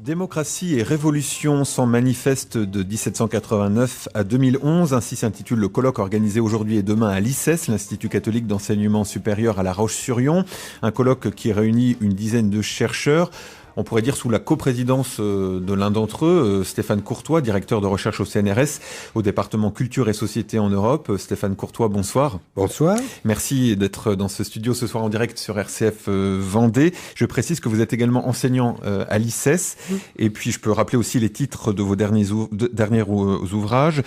Démocratie et révolution sont manifestes de 1789 à 2011. Ainsi s'intitule le colloque organisé aujourd'hui et demain à l'ICES, l'Institut catholique d'enseignement supérieur à La Roche-sur-Yon. Un colloque qui réunit une dizaine de chercheurs. On pourrait dire sous la coprésidence de l'un d'entre eux, Stéphane Courtois, directeur de recherche au CNRS, au département Culture et Société en Europe. Stéphane Courtois, bonsoir. Bonsoir. Merci d'être dans ce studio ce soir en direct sur RCF Vendée. Je précise que vous êtes également enseignant à l'ICES. Et puis je peux rappeler aussi les titres de vos derniers ouvrages.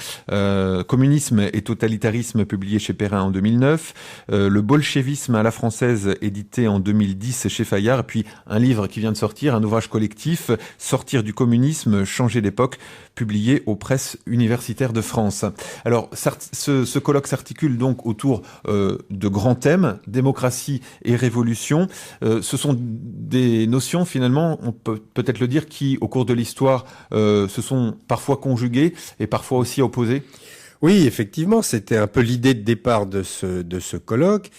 Communisme et totalitarisme, publié chez Perrin en 2009. Le bolchevisme à la française, édité en 2010 chez Fayard. Et puis un livre qui vient de sortir, un ouvrage collectif, Sortir du communisme, changer d'époque, publié aux presses universitaires de France. Alors, ce colloque s'articule donc autour de grands thèmes, démocratie et révolution. Ce sont des notions, finalement, on peut peut-être le dire, qui, au cours de l'histoire, se sont parfois conjuguées et parfois aussi opposées. Oui, effectivement, c'était un peu l'idée de départ de ce colloque,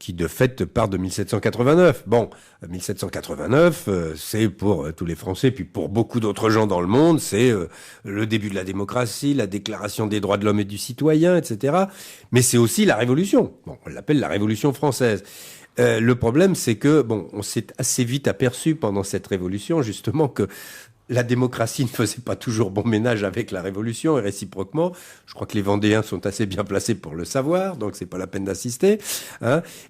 qui de fait part de 1789. Bon, 1789, c'est pour tous les Français, puis pour beaucoup d'autres gens dans le monde, c'est le début de la démocratie, la déclaration des droits de l'homme et du citoyen, etc. Mais c'est aussi la Révolution. Bon, on l'appelle la Révolution française. Le problème, c'est que, on s'est assez vite aperçu pendant cette révolution, justement, que la démocratie ne faisait pas toujours bon ménage avec la Révolution et réciproquement. Je crois que les Vendéens sont assez bien placés pour le savoir, donc c'est pas la peine d'insister.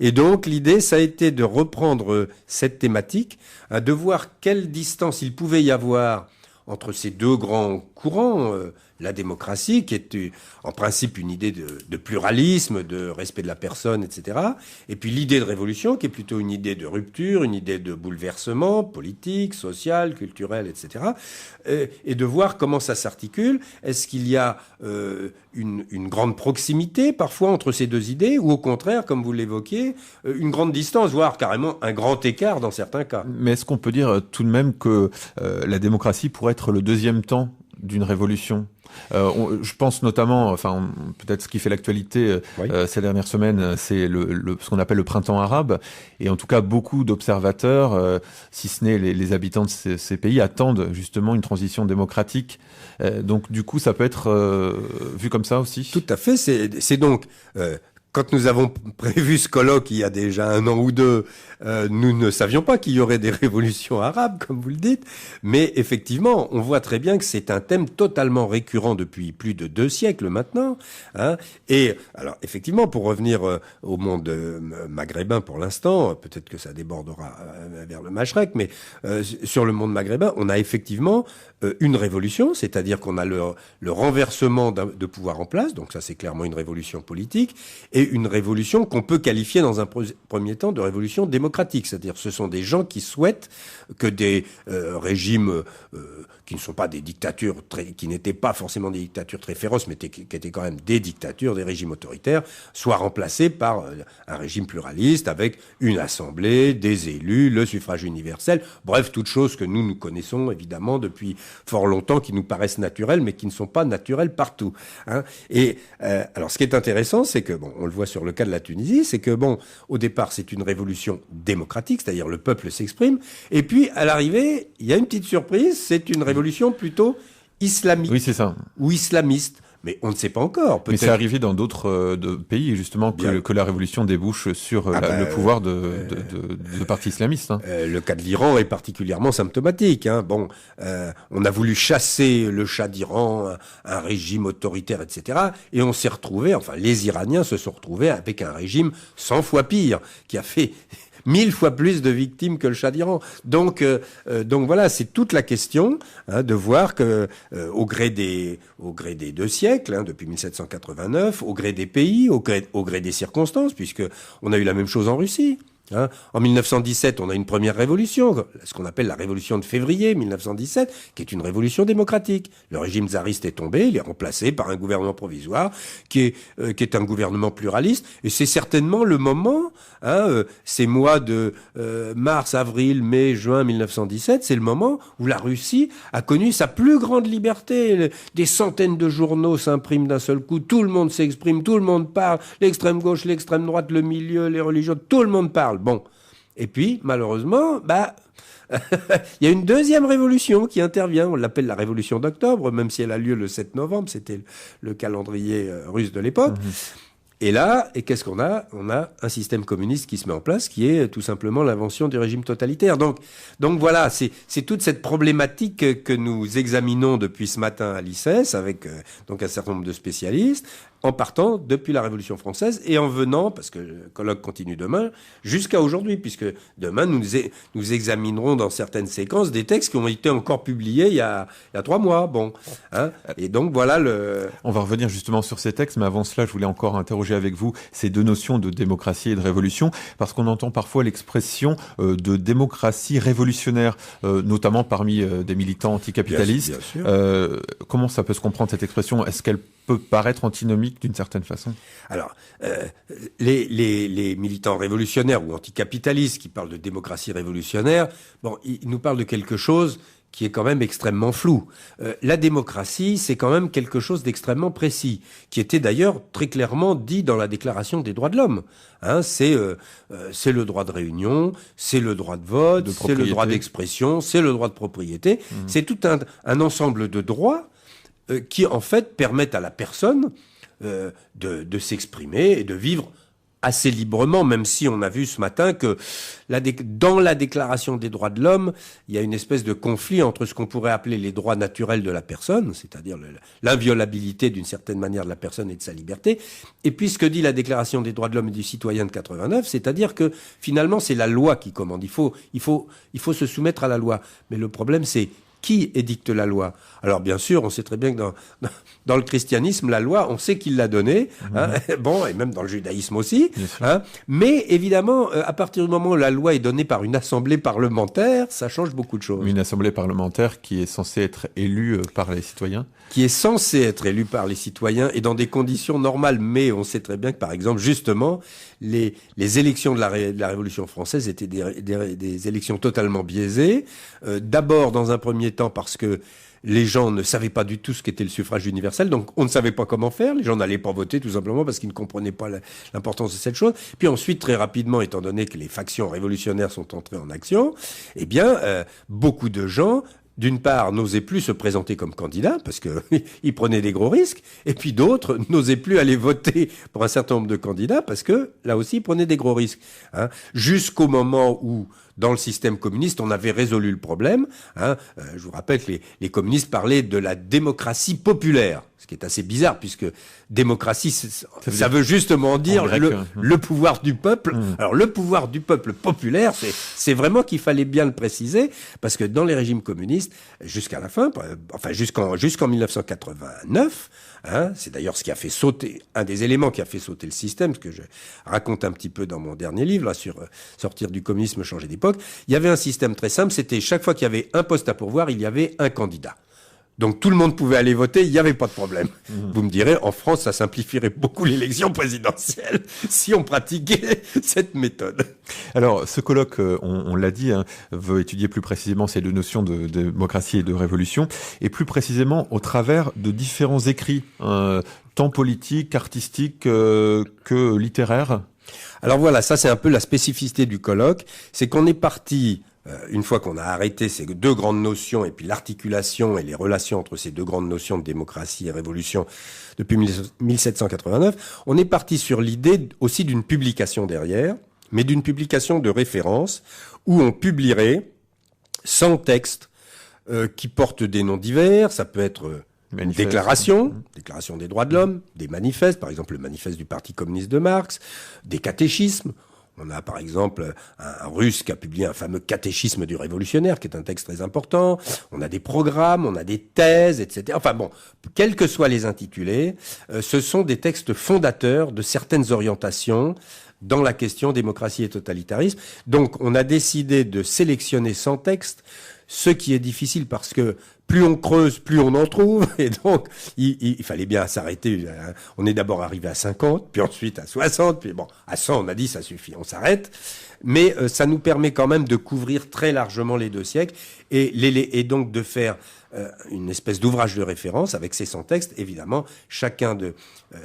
Et donc l'idée, ça a été de reprendre cette thématique, de voir quelle distance il pouvait y avoir entre ces deux grands courants, la démocratie, qui est en principe une idée de pluralisme, de respect de la personne, etc. Et puis l'idée de révolution, qui est plutôt une idée de rupture, une idée de bouleversement politique, social, culturel, etc. Et de voir comment ça s'articule. Est-ce qu'il y a une grande proximité parfois entre ces deux idées, ou au contraire, comme vous l'évoquiez, une grande distance, voire carrément un grand écart dans certains cas. Mais est-ce qu'on peut dire tout de même que la démocratie pourrait être le deuxième temps d'une révolution? Je pense notamment, peut-être ce qui fait l'actualité ces dernières semaines, c'est ce qu'on appelle le printemps arabe. Et en tout cas, beaucoup d'observateurs, si ce n'est les habitants de ces pays, attendent justement une transition démocratique. Donc du coup, ça peut être vu comme ça aussi. Tout à fait. C'est donc... Quand nous avons prévu ce colloque il y a déjà 1 an ou 2, nous ne savions pas qu'il y aurait des révolutions arabes, comme vous le dites. Mais effectivement, on voit très bien que c'est un thème totalement récurrent depuis plus de 2 siècles maintenant. Et alors, effectivement, pour revenir au monde maghrébin pour l'instant, peut-être que ça débordera vers le Machrek, mais sur le monde maghrébin, on a effectivement une révolution, c'est-à-dire qu'on a le renversement de pouvoir en place, donc ça c'est clairement une révolution politique, et une révolution qu'on peut qualifier dans un premier temps de révolution démocratique. C'est-à-dire ce sont des gens qui souhaitent que des régimes qui ne sont pas des dictatures, qui n'étaient pas forcément des dictatures très féroces, mais qui étaient quand même des dictatures, des régimes autoritaires, soient remplacés par un régime pluraliste avec une assemblée, des élus, le suffrage universel, bref, toutes choses que nous connaissons évidemment depuis fort longtemps, qui nous paraissent naturelles, mais qui ne sont pas naturelles partout. Et alors ce qui est intéressant, c'est que, on le voit sur le cas de la Tunisie, c'est que, au départ, c'est une révolution démocratique, c'est-à-dire le peuple s'exprime, et puis, à l'arrivée, il y a une petite surprise, c'est une révolution plutôt islamique. Oui, c'est ça. Ou islamiste. Mais on ne sait pas encore. Mais c'est arrivé dans d'autres pays, justement, que la révolution débouche sur le pouvoir de partis islamistes. Le cas de l'Iran est particulièrement symptomatique. On a voulu chasser le Shah d'Iran, un régime autoritaire, etc. Et on s'est retrouvé, les Iraniens se sont retrouvés avec un régime 100 fois pire, qui a fait 1000 fois plus de victimes que le Shah d'Iran. Donc voilà, c'est toute la question de voir que au gré des 2 siècles, depuis 1789, au gré des pays, au gré des circonstances, puisque on a eu la même chose en Russie. En 1917, on a une première révolution, ce qu'on appelle la révolution de février 1917, qui est une révolution démocratique. Le régime tsariste est tombé, il est remplacé par un gouvernement provisoire qui est un gouvernement pluraliste. Et c'est certainement le moment, ces mois de mars, avril, mai, juin 1917, c'est le moment où la Russie a connu sa plus grande liberté. Des centaines de journaux s'impriment d'un seul coup, tout le monde s'exprime, tout le monde parle, l'extrême gauche, l'extrême droite, le milieu, les religions, tout le monde parle. Bon. Et puis, malheureusement, il y a une deuxième révolution qui intervient. On l'appelle la révolution d'octobre, même si elle a lieu le 7 novembre. C'était le calendrier russe de l'époque. Et là, qu'est-ce qu'on a? On a un système communiste qui se met en place, qui est tout simplement l'invention du régime totalitaire. Donc voilà, c'est toute cette problématique que nous examinons depuis ce matin à l'ICES, avec donc un certain nombre de spécialistes, en partant depuis la Révolution française et en venant, parce que le colloque continue demain, jusqu'à aujourd'hui, puisque demain nous examinerons dans certaines séquences des textes qui ont été encore publiés il y a 3 mois. Bon, hein, et donc voilà On va revenir justement sur ces textes, mais avant cela, je voulais encore interroger avec vous ces deux notions de démocratie et de révolution, parce qu'on entend parfois l'expression de démocratie révolutionnaire, notamment parmi des militants anticapitalistes. Bien sûr. Comment ça peut se comprendre cette expression? Est-ce qu'elle peut paraître antinomique d'une certaine façon? Alors, les militants révolutionnaires ou anticapitalistes qui parlent de démocratie révolutionnaire, bon, ils nous parlent de quelque chose qui est quand même extrêmement flou. La démocratie, c'est quand même quelque chose d'extrêmement précis, qui était d'ailleurs très clairement dit dans la Déclaration des droits de l'homme. Hein, c'est le droit de réunion, c'est le droit de vote, c'est le droit d'expression, c'est le droit de propriété. C'est tout un ensemble de droits qui, en fait, permettent à la personne de s'exprimer et de vivre assez librement, même si on a vu ce matin que dans la Déclaration des droits de l'homme, il y a une espèce de conflit entre ce qu'on pourrait appeler les droits naturels de la personne, c'est-à-dire l'inviolabilité d'une certaine manière de la personne et de sa liberté, et puis ce que dit la Déclaration des droits de l'homme et du citoyen de 89, c'est-à-dire que finalement c'est la loi qui commande. Il faut se soumettre à la loi. Mais le problème c'est qui édicte la loi? Alors bien sûr, on sait très bien que dans le christianisme, la loi, on sait qui l'a donnée, hein, bon, et même dans le judaïsme aussi. Hein, mais évidemment, à partir du moment où la loi est donnée par une assemblée parlementaire, ça change beaucoup de choses. Une assemblée parlementaire qui est censée être élue par les citoyens? Qui est censée être élue par les citoyens et dans des conditions normales. Mais on sait très bien que, par exemple, justement, les élections de la Révolution française étaient des élections totalement biaisées. D'abord, dans un premier temps, parce que les gens ne savaient pas du tout ce qu'était le suffrage universel, donc on ne savait pas comment faire. Les gens n'allaient pas voter tout simplement parce qu'ils ne comprenaient pas l'importance de cette chose. Puis ensuite, très rapidement, étant donné que les factions révolutionnaires sont entrées en action, eh bien, beaucoup de gens, d'une part, n'osaient plus se présenter comme candidats parce qu'ils prenaient des gros risques, et puis d'autres n'osaient plus aller voter pour un certain nombre de candidats parce que, là aussi, ils prenaient des gros risques. Hein, jusqu'au moment où, dans le système communiste, on avait résolu le problème. Hein, je vous rappelle que les communistes parlaient de la démocratie populaire, ce qui est assez bizarre, puisque démocratie, ça veut justement dire le pouvoir du peuple. Alors, le pouvoir du peuple populaire, c'est vraiment qu'il fallait bien le préciser, parce que dans les régimes communistes, jusqu'à la fin, enfin jusqu'en 1989, hein, c'est d'ailleurs ce qui a fait sauter, un des éléments qui a fait sauter le système, ce que je raconte un petit peu dans mon dernier livre, là, sur sortir du communisme, changer d'époque. Il y avait un système très simple, c'était chaque fois qu'il y avait un poste à pourvoir, il y avait un candidat. Donc tout le monde pouvait aller voter, il n'y avait pas de problème. Vous me direz, en France, ça simplifierait beaucoup l'élection présidentielle si on pratiquait cette méthode. Alors, ce colloque, on l'a dit, hein, veut étudier plus précisément ces deux notions de démocratie et de révolution, et plus précisément au travers de différents écrits, tant politiques, artistiques que littéraires. Alors voilà, ça c'est un peu la spécificité du colloque, c'est qu'on est parti... une fois qu'on a arrêté ces deux grandes notions et puis l'articulation et les relations entre ces deux grandes notions de démocratie et révolution depuis 1789, on est parti sur l'idée aussi d'une publication derrière, mais d'une publication de référence où on publierait 100 textes qui portent des noms divers. Ça peut être une déclaration des droits de l'homme, des manifestes, par exemple le manifeste du Parti communiste de Marx, des catéchismes. On a par exemple un Russe qui a publié un fameux catéchisme du révolutionnaire, qui est un texte très important. On a des programmes, on a des thèses, etc. Enfin bon, quels que soient les intitulés, ce sont des textes fondateurs de certaines orientations dans la question démocratie et totalitarisme. Donc on a décidé de sélectionner 100 textes, ce qui est difficile parce que plus on creuse, plus on en trouve. Et donc, il fallait bien s'arrêter. On est d'abord arrivé à 50, puis ensuite à 60, puis bon, à 100, on a dit ça suffit, on s'arrête. mais ça nous permet quand même de couvrir très largement les 2 siècles et donc de faire une espèce d'ouvrage de référence avec ces 100 textes. Évidemment, chacun de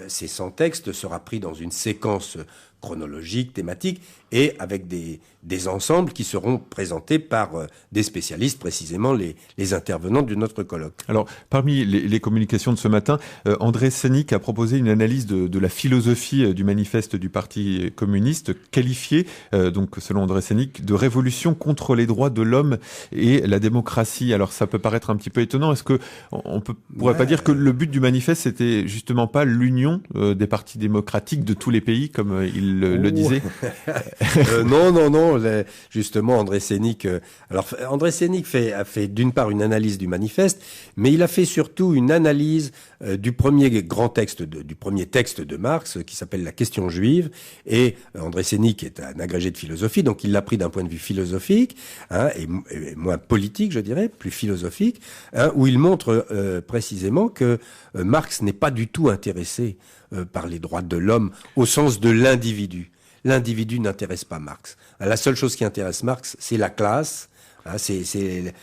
ces 100 textes sera pris dans une séquence chronologique, thématique, et avec des ensembles qui seront présentés par des spécialistes, précisément les intervenants de notre colloque. Alors, parmi les communications de ce matin, André Sénic a proposé une analyse de la philosophie du manifeste du Parti communiste, qualifiée, donc selon André Sénic, de révolution contre les droits de l'homme et la démocratie. Alors, ça peut paraître un petit peu étonnant. Est-ce que on pourrait pas dire que le but du manifeste, c'était justement pas l'union des partis démocratiques de tous les pays, comme il le disait? Non. Justement, André Sénic. Alors, André Sénic a fait d'une part une analyse du manifeste, mais il a fait surtout une analyse du premier texte de Marx, qui s'appelle La question juive. Et André Sénic est un agrégé de philosophie, donc il l'a pris d'un point de vue philosophique, et moins politique, je dirais, plus philosophique, où il montre précisément que Marx n'est pas du tout intéressé par les droits de l'homme au sens de l'individu. L'individu n'intéresse pas Marx. La seule chose qui intéresse Marx, c'est la classe, c'est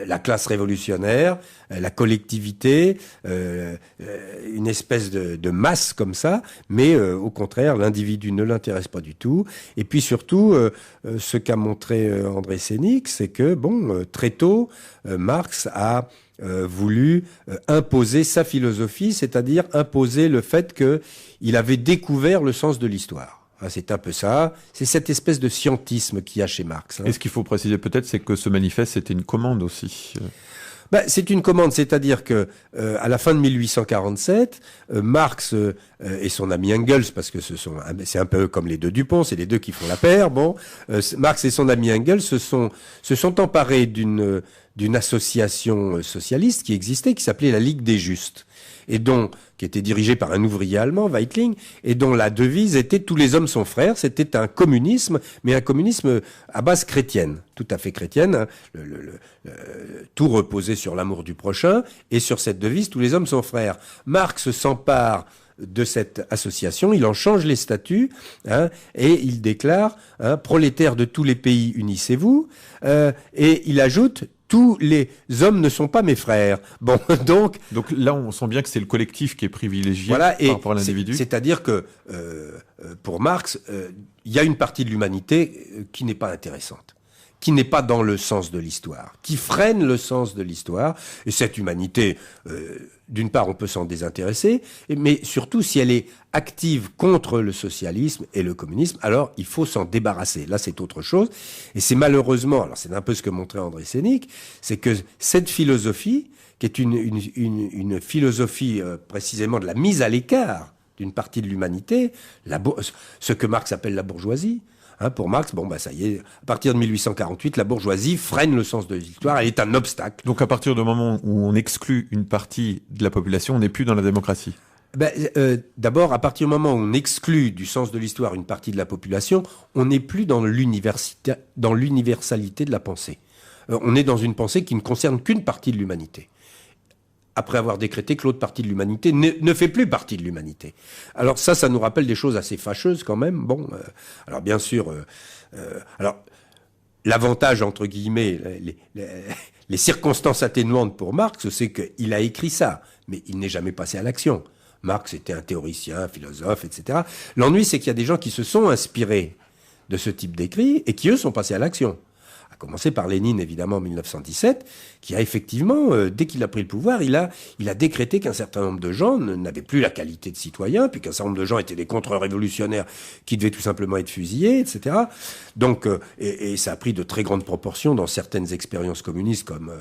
la classe révolutionnaire, la collectivité, une espèce de masse comme ça, mais au contraire, l'individu ne l'intéresse pas du tout. Et puis surtout, ce qu'a montré André Sénic, c'est que, très tôt, Marx a voulu imposer sa philosophie, c'est-à-dire imposer le fait qu'il avait découvert le sens de l'histoire. C'est un peu ça. C'est cette espèce de scientisme qu'il y a chez Marx. Et ce qu'il faut préciser peut-être, c'est que ce manifeste, c'était une commande aussi. C'est une commande, c'est-à-dire que à la fin de 1847, Marx et son ami Engels, parce que c'est un peu comme les deux Dupont, c'est les deux qui font la paire. Marx et son ami Engels se sont emparés d'une association socialiste qui existait, qui s'appelait la Ligue des Justes, qui était dirigée par un ouvrier allemand, Weitling, et dont la devise était « Tous les hommes sont frères ». C'était un communisme, mais un communisme à base chrétienne, tout à fait chrétienne. Tout reposait sur l'amour du prochain, et sur cette devise « Tous les hommes sont frères ». Marx s'empare de cette association, il en change les statuts, et il déclare « Prolétaires de tous les pays, unissez-vous », et il ajoute « Tous les hommes ne sont pas mes frères ». Donc là, on sent bien que c'est le collectif qui est privilégié par rapport à l'individu. C'est-à-dire que pour Marx, il y a une partie de l'humanité qui n'est pas intéressante, qui n'est pas dans le sens de l'histoire, qui freine le sens de l'histoire. Et cette humanité, d'une part, on peut s'en désintéresser, mais surtout, si elle est active contre le socialisme et le communisme, alors il faut s'en débarrasser. Là, c'est autre chose. Et c'est malheureusement, alors c'est un peu ce que montrait André Sénic, c'est que cette philosophie, qui est une philosophie précisément de la mise à l'écart d'une partie de l'humanité, ce que Marx appelle la bourgeoisie. Pour Marx, ça y est, à partir de 1848, la bourgeoisie freine le sens de l'histoire, elle est un obstacle. Donc à partir du moment où on exclut une partie de la population, on n'est plus dans la démocratie. D'abord, à partir du moment où on exclut du sens de l'histoire une partie de la population, on n'est plus dans l'universalité de la pensée. On est dans une pensée qui ne concerne qu'une partie de l'humanité, après avoir décrété que l'autre partie de l'humanité ne fait plus partie de l'humanité. Alors ça nous rappelle des choses assez fâcheuses quand même. Alors bien sûr, l'avantage, entre guillemets, les circonstances atténuantes pour Marx, c'est qu'il a écrit ça, mais il n'est jamais passé à l'action. Marx était un théoricien, un philosophe, etc. L'ennui, c'est qu'il y a des gens qui se sont inspirés de ce type d'écrit et qui, eux, sont passés à l'action. À commencer par Lénine, évidemment, en 1917, qui a effectivement, dès qu'il a pris le pouvoir, il a décrété qu'un certain nombre de gens n'avaient plus la qualité de citoyens, puis qu'un certain nombre de gens étaient des contre-révolutionnaires qui devaient tout simplement être fusillés, etc. Donc, et ça a pris de très grandes proportions dans certaines expériences communistes, comme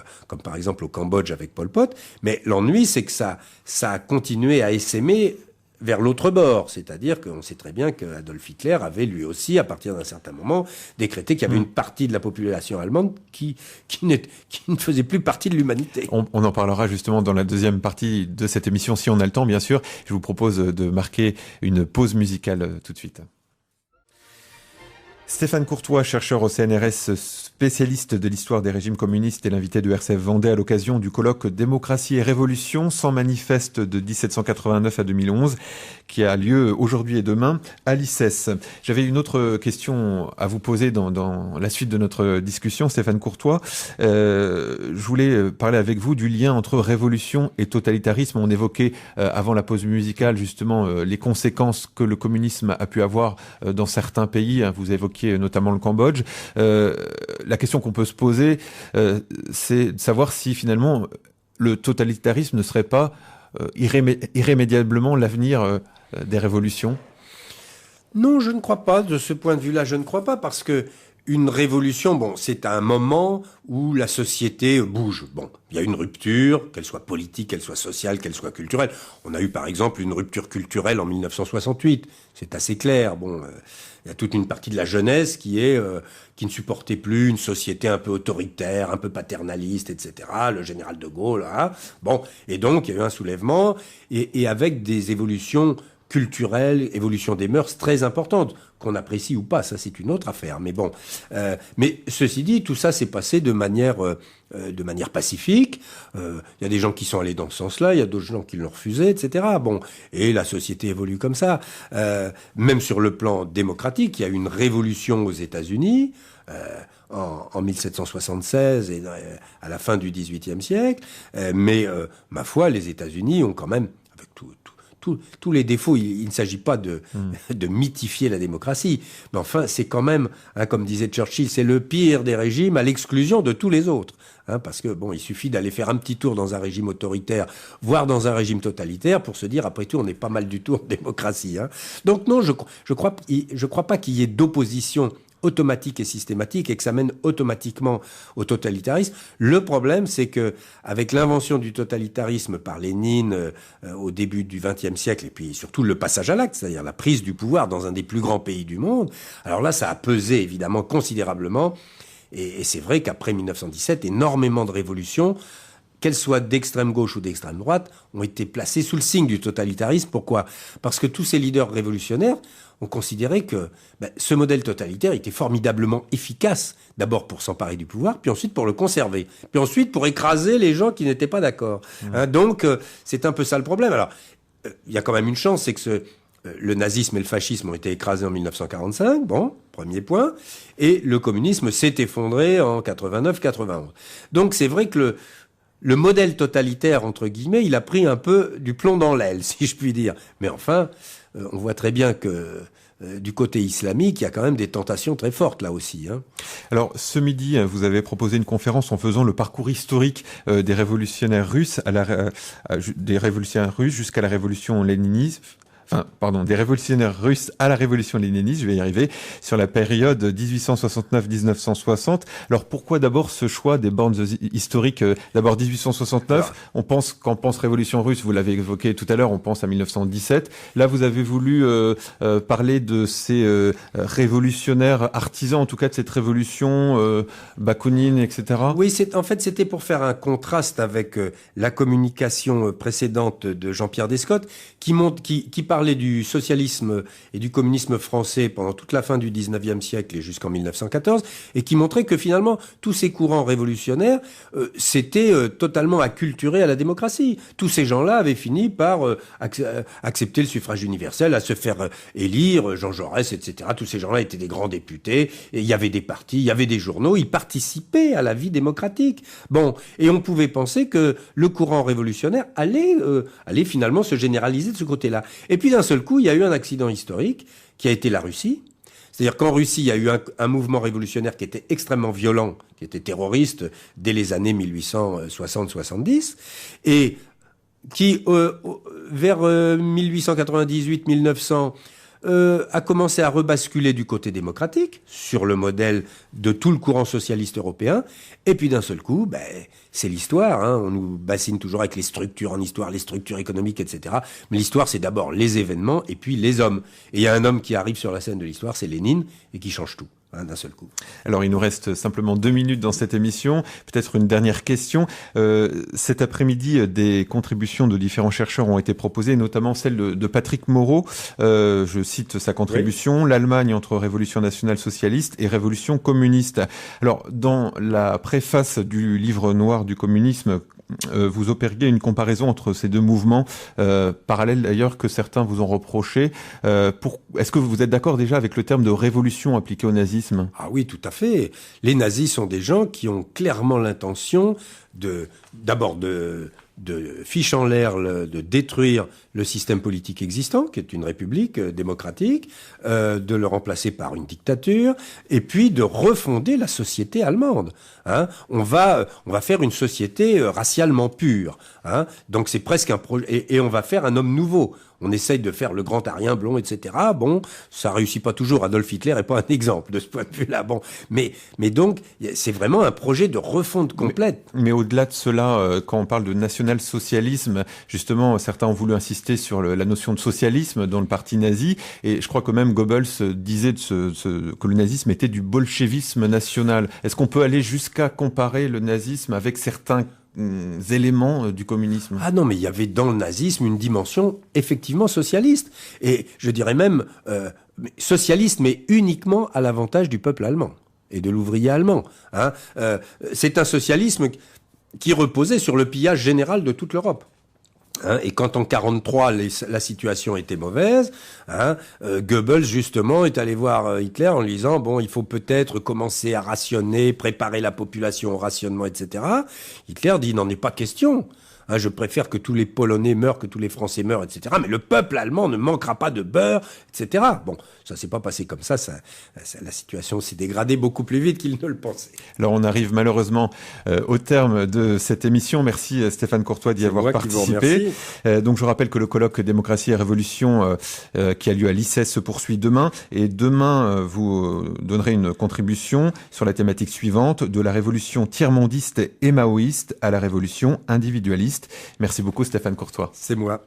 par exemple au Cambodge avec Pol Pot. Mais l'ennui, c'est que ça a continué à essaimer vers l'autre bord, c'est-à-dire qu'on sait très bien qu'Adolf Hitler avait lui aussi, à partir d'un certain moment, décrété qu'il y avait une partie de la population allemande qui ne faisait plus partie de l'humanité. On en parlera justement dans la deuxième partie de cette émission, si on a le temps, bien sûr. Je vous propose de marquer une pause musicale tout de suite. Stéphane Courtois, chercheur au CNRS spécialiste de l'histoire des régimes communistes et l'invité de RCF Vendée à l'occasion du colloque Démocratie et Révolution sans manifeste de 1789 à 2011 qui a lieu aujourd'hui et demain à l'ICES. J'avais une autre question à vous poser dans la suite de notre discussion, Stéphane Courtois. Je voulais parler avec vous du lien entre révolution et totalitarisme. On évoquait avant la pause musicale justement les conséquences que le communisme a pu avoir dans certains pays. Vous évoquiez notamment le Cambodge. La question qu'on peut se poser, c'est de savoir si finalement le totalitarisme ne serait pas irrémédiablement l'avenir des révolutions. Non, je ne crois pas. De ce point de vue-là, je ne crois pas, parce que une révolution, bon, c'est un moment où la société bouge. Bon, il y a une rupture, qu'elle soit politique, qu'elle soit sociale, qu'elle soit culturelle. On a eu par exemple une rupture culturelle en 1968. C'est assez clair. Bon, il y a toute une partie de la jeunesse qui ne supportait plus une société un peu autoritaire, un peu paternaliste, etc. Le général de Gaulle, hein. Bon, et donc il y a eu un soulèvement et avec des évolutions culturelle, évolution des mœurs très importante, qu'on apprécie ou pas, ça c'est une autre affaire. Mais bon, mais ceci dit, tout ça s'est passé de manière pacifique. Il y a des gens qui sont allés dans ce sens-là, il y a d'autres gens qui l'ont refusé, etc. Bon, et la société évolue comme ça. Même sur le plan démocratique, il y a eu une révolution aux États-Unis. En 1776 et à la fin du XVIIIe siècle, mais ma foi, les États-Unis ont quand même, avec tous les défauts, il ne s'agit pas de mythifier la démocratie, mais enfin, c'est quand même, hein, comme disait Churchill, c'est le pire des régimes à l'exclusion de tous les autres. Hein, parce que bon, il suffit d'aller faire un petit tour dans un régime autoritaire, voire dans un régime totalitaire, pour se dire, après tout, on n'est pas mal du tout en démocratie. Hein. Donc non, je crois pas qu'il y ait d'opposition automatique et systématique et que ça mène automatiquement au totalitarisme. Le problème, c'est que avec l'invention du totalitarisme par Lénine au début du XXe siècle, et puis surtout le passage à l'acte, c'est-à-dire la prise du pouvoir dans un des plus grands pays du monde, alors là, ça a pesé évidemment considérablement. Et c'est vrai qu'après 1917, énormément de révolutions, qu'elles soient d'extrême gauche ou d'extrême droite, ont été placées sous le signe du totalitarisme. Pourquoi ? Parce que tous ces leaders révolutionnaires ont considéré que ce modèle totalitaire était formidablement efficace, d'abord pour s'emparer du pouvoir, puis ensuite pour le conserver, puis ensuite pour écraser les gens qui n'étaient pas d'accord. Hein, donc, c'est un peu ça le problème. Alors, il y a quand même une chance, c'est que le nazisme et le fascisme ont été écrasés en 1945, bon, premier point, et le communisme s'est effondré en 89-91. Donc, c'est vrai que le modèle totalitaire, entre guillemets, il a pris un peu du plomb dans l'aile, si je puis dire. Mais enfin, on voit très bien que du côté islamique, il y a quand même des tentations très fortes là aussi. Hein. Alors, ce midi, vous avez proposé une conférence en faisant le parcours historique des révolutionnaires russes jusqu'à la révolution léniniste. Des révolutionnaires russes à la révolution léniniste, je vais y arriver, sur la période 1869-1960. Alors pourquoi d'abord ce choix des bornes historiques? D'abord 1869, quand on pense révolution russe, vous l'avez évoqué tout à l'heure, on pense à 1917. Là, vous avez voulu parler de ces révolutionnaires artisans, en tout cas de cette révolution, Bakounine, etc. Oui, en fait, c'était pour faire un contraste avec la communication précédente de Jean-Pierre Descottes, qui parlait du socialisme et du communisme français pendant toute la fin du 19e siècle et jusqu'en 1914, et qui montrait que finalement, tous ces courants révolutionnaires s'étaient totalement acculturés à la démocratie. Tous ces gens-là avaient fini par accepter le suffrage universel, à se faire élire, Jean Jaurès, etc. Tous ces gens-là étaient des grands députés, et il y avait des partis, il y avait des journaux, ils participaient à la vie démocratique. Bon, et on pouvait penser que le courant révolutionnaire allait finalement se généraliser de ce côté-là. Et puis d'un seul coup, il y a eu un accident historique qui a été la Russie. C'est-à-dire qu'en Russie, il y a eu un mouvement révolutionnaire qui était extrêmement violent, qui était terroriste dès les années 1860-70, et qui, vers 1898-1900, a commencé à rebasculer du côté démocratique, sur le modèle de tout le courant socialiste européen. Et puis d'un seul coup, c'est l'histoire. Hein. On nous bassine toujours avec les structures en histoire, les structures économiques, etc. Mais l'histoire, c'est d'abord les événements et puis les hommes. Et il y a un homme qui arrive sur la scène de l'histoire, c'est Lénine, et qui change tout. d'un seul coup. Alors, il nous reste simplement 2 minutes dans cette émission. Peut-être une dernière question. Cet après-midi, des contributions de différents chercheurs ont été proposées, notamment celle de Patrick Moreau. Je cite sa contribution, oui. L'Allemagne entre révolution nationale socialiste et révolution communiste. Alors, dans la préface du livre noir du communisme, vous opériez une comparaison entre ces deux mouvements, parallèles d'ailleurs que certains vous ont reproché. Est-ce que vous êtes d'accord déjà avec le terme de révolution appliqué au nazisme ? Ah oui, tout à fait. Les nazis sont des gens qui ont clairement l'intention d'abord de fiche en l'air, de détruire le système politique existant, qui est une république démocratique, de le remplacer par une dictature, et puis de refonder la société allemande. Hein. On va faire une société racialement pure. Hein. Donc c'est presque un projet, et on va faire un homme nouveau. On essaye de faire le grand arien blond, etc. Bon, ça réussit pas toujours. Adolf Hitler est pas un exemple de ce point de vue-là. Bon, mais donc c'est vraiment un projet de refonte complète. Mais au-delà de cela, quand on parle de national-socialisme, justement, certains ont voulu insister sur la notion de socialisme dans le parti nazi. Et je crois que même Goebbels disait que le nazisme était du bolchevisme national. Est-ce qu'on peut aller jusqu'à comparer le nazisme avec certains éléments du communisme? Ah non, mais il y avait dans le nazisme une dimension effectivement socialiste. Et je dirais même socialiste, mais uniquement à l'avantage du peuple allemand et de l'ouvrier allemand. Hein. C'est un socialisme qui reposait sur le pillage général de toute l'Europe. Hein, et quand en 1943 la situation était mauvaise, hein, Goebbels justement est allé voir Hitler en lui disant bon, il faut peut-être commencer à rationner, préparer la population au rationnement, etc. Hitler dit il n'en est pas question. Hein, je préfère que tous les Polonais meurent, que tous les Français meurent, etc. Mais le peuple allemand ne manquera pas de beurre, etc. Bon, ça s'est pas passé comme ça. La situation s'est dégradée beaucoup plus vite qu'il ne le pensait. Alors on arrive malheureusement au terme de cette émission. Merci Stéphane Courtois d'y avoir participé. Donc je rappelle que le colloque Démocratie et Révolution qui a lieu à l'ICES se poursuit demain. Et demain, vous donnerez une contribution sur la thématique suivante, de la révolution tiers-mondiste et maoïste à la révolution individualiste. Merci beaucoup Stéphane Courtois. C'est moi.